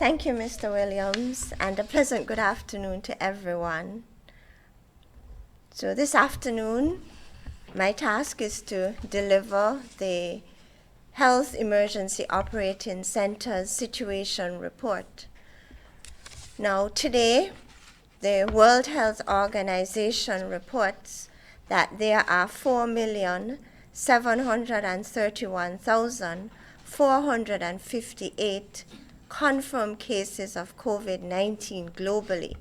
Thank you, Mr. Williams, and a pleasant good afternoon to everyone. So this afternoon, my task is to deliver the Health Emergency Operating Center's situation report. Now today, the World Health Organization reports that there are 4,731,458 confirmed cases of COVID-19 globally,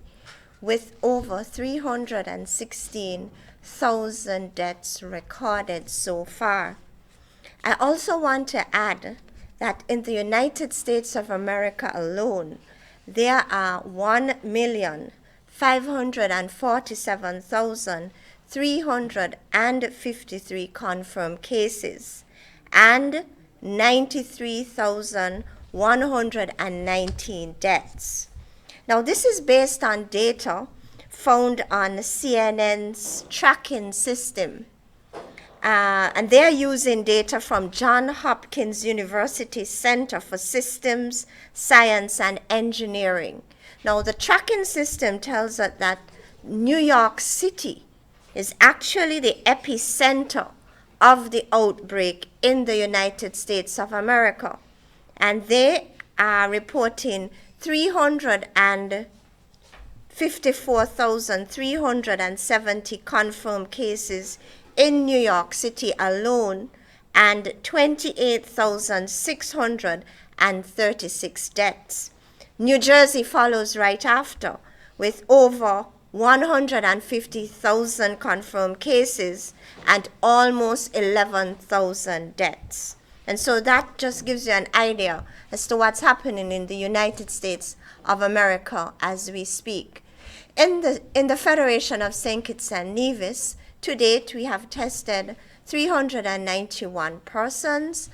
with over 316,000 deaths recorded so far. I also want to add that in the United States of America alone, there are 1,547,353 confirmed cases and 93,119 deaths. Now, this is based on data found on CNN's tracking system. And they're using data from Johns Hopkins University Center for Systems, Science, and Engineering. Now, the tracking system tells us that New York City is actually the epicenter of the outbreak in the United States of America. And they are reporting 354,370 confirmed cases in New York City alone, and 28,636 deaths. New Jersey follows right after, with over 150,000 confirmed cases and almost 11,000 deaths. And so that just gives you an idea as to what's happening in the United States of America as we speak. In the Federation of St. Kitts and Nevis, to date, we have tested 391 persons.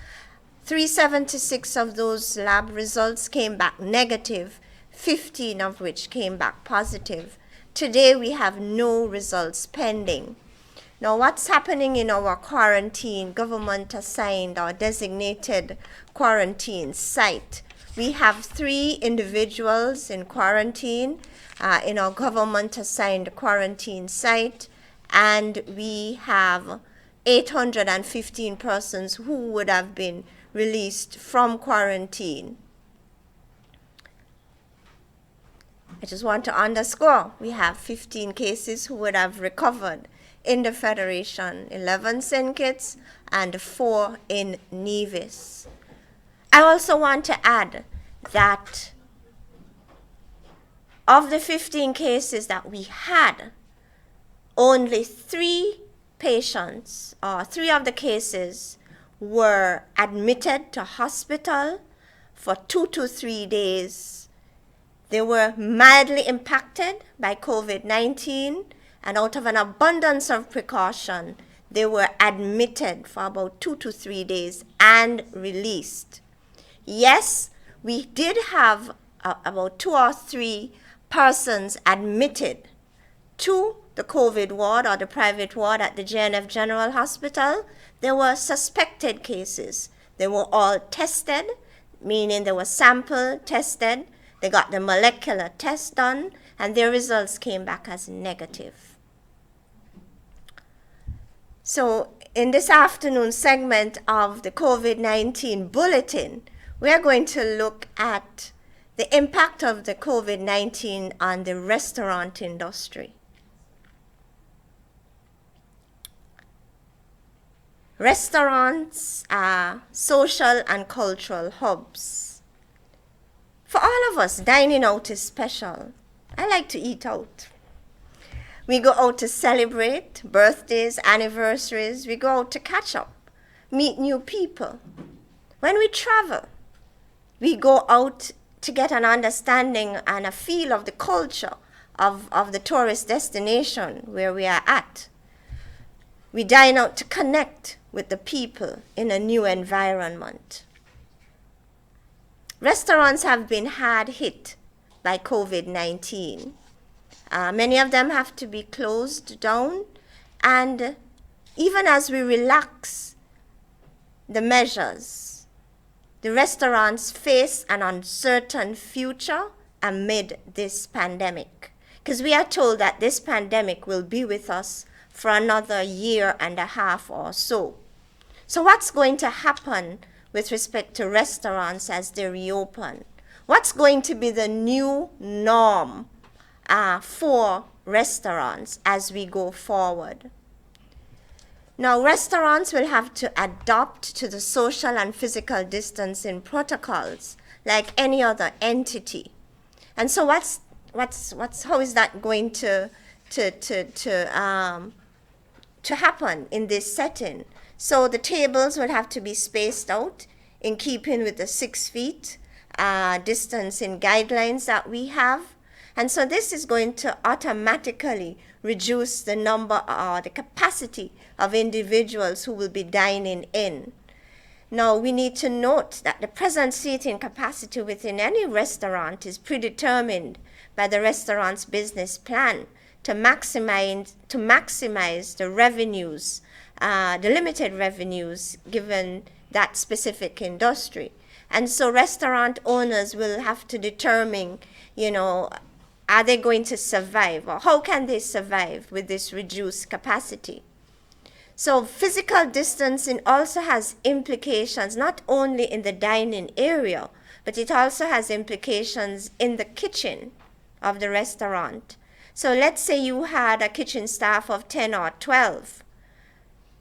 376 of those lab results came back negative, 15 of which came back positive. Today, we have no results pending. Now, what's happening in our quarantine, government-assigned or designated quarantine site? We have 3 individuals in quarantine in our government-assigned quarantine site, and we have 815 persons who would have been released from quarantine. I just want to underscore, we have 15 cases who would have recovered in the Federation, 11 St. Kitts and 4 in Nevis. I also want to add that of the 15 cases that we had, only 3 patients, or 3 of the cases, were admitted to hospital for 2 to 3 days. They were mildly impacted by COVID-19, and out of an abundance of precaution, they were admitted for about 2 to 3 days and released. Yes, we did have about 2 or 3 persons admitted to the COVID ward or the private ward at the JNF General Hospital. There were suspected cases. They were all tested, meaning they were sample tested. They got the molecular test done, and their results came back as negative. So in this afternoon segment of the COVID-19 bulletin, we are going to look at the impact of the COVID-19 on the restaurant industry. Restaurants are social and cultural hubs. For all of us, dining out is special. I like to eat out. We go out to celebrate birthdays, anniversaries. We go out to catch up, meet new people. When we travel, we go out to get an understanding and a feel of the culture of the tourist destination where we are at. We dine out to connect with the people in a new environment. Restaurants have been hard hit by COVID-19. Many of them have to be closed down, and even as we relax the measures, the restaurants face an uncertain future amid this pandemic. Because we are told that this pandemic will be with us for another year and a half or so. So what's going to happen with respect to restaurants as they reopen? What's going to be the new norm for restaurants as we go forward? Now, restaurants will have to adapt to the social and physical distancing protocols like any other entity. And so how is that going to happen in this setting? So the tables will have to be spaced out in keeping with the 6 feet distancing guidelines that we have. And so this is going to automatically reduce the number or the capacity of individuals who will be dining in. Now, we need to note that the present seating capacity within any restaurant is predetermined by the restaurant's business plan to maximize the revenues, the limited revenues given that specific industry. And so restaurant owners will have to determine, are they going to survive, or how can they survive with this reduced capacity? So physical distancing also has implications not only in the dining area, but it also has implications in the kitchen of the restaurant. So let's say you had a kitchen staff of 10 or 12.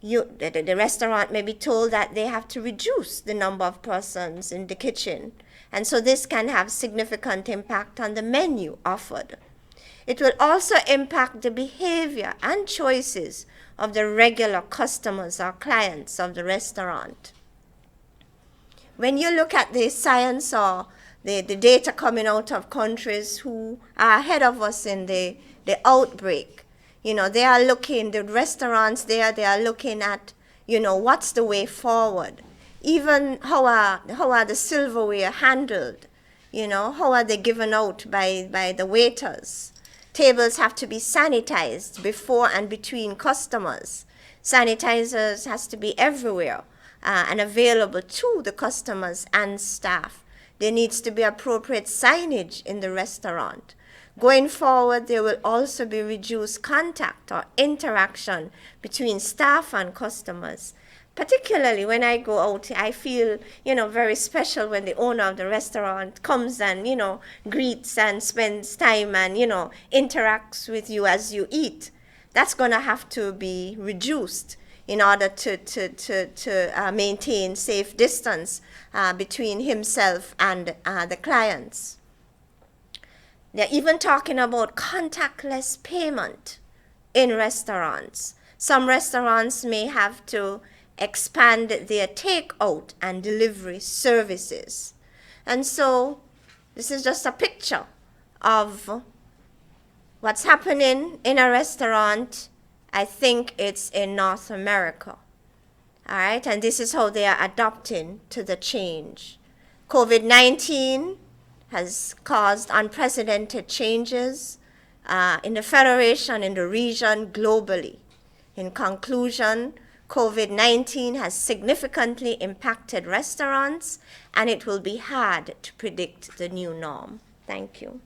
The restaurant may be told that they have to reduce the number of persons in the kitchen. And so this can have significant impact on the menu offered. It will also impact the behavior and choices of the regular customers or clients of the restaurant. When you look at the science or the data coming out of countries who are ahead of us in the outbreak, they are looking, the restaurants there, they are looking at, what's the way forward. Even how are the silverware handled? How are they given out by the waiters? Tables have to be sanitized before and between customers. Sanitizers has to be everywhere and available to the customers and staff. There needs to be appropriate signage in the restaurant. Going forward, there will also be reduced contact or interaction between staff and customers. Particularly when I go out, I feel, very special when the owner of the restaurant comes and, greets and spends time and, interacts with you as you eat. That's going to have to be reduced in order to maintain safe distance between himself and the clients. They're even talking about contactless payment in restaurants. Some restaurants may have to expand their takeout and delivery services. And so this is just a picture of what's happening in a restaurant. I think it's in North America. All right, and this is how they are adapting to the change. COVID-19 has caused unprecedented changes in the Federation, in the region, globally. In conclusion, COVID-19 has significantly impacted restaurants, and it will be hard to predict the new norm. Thank you.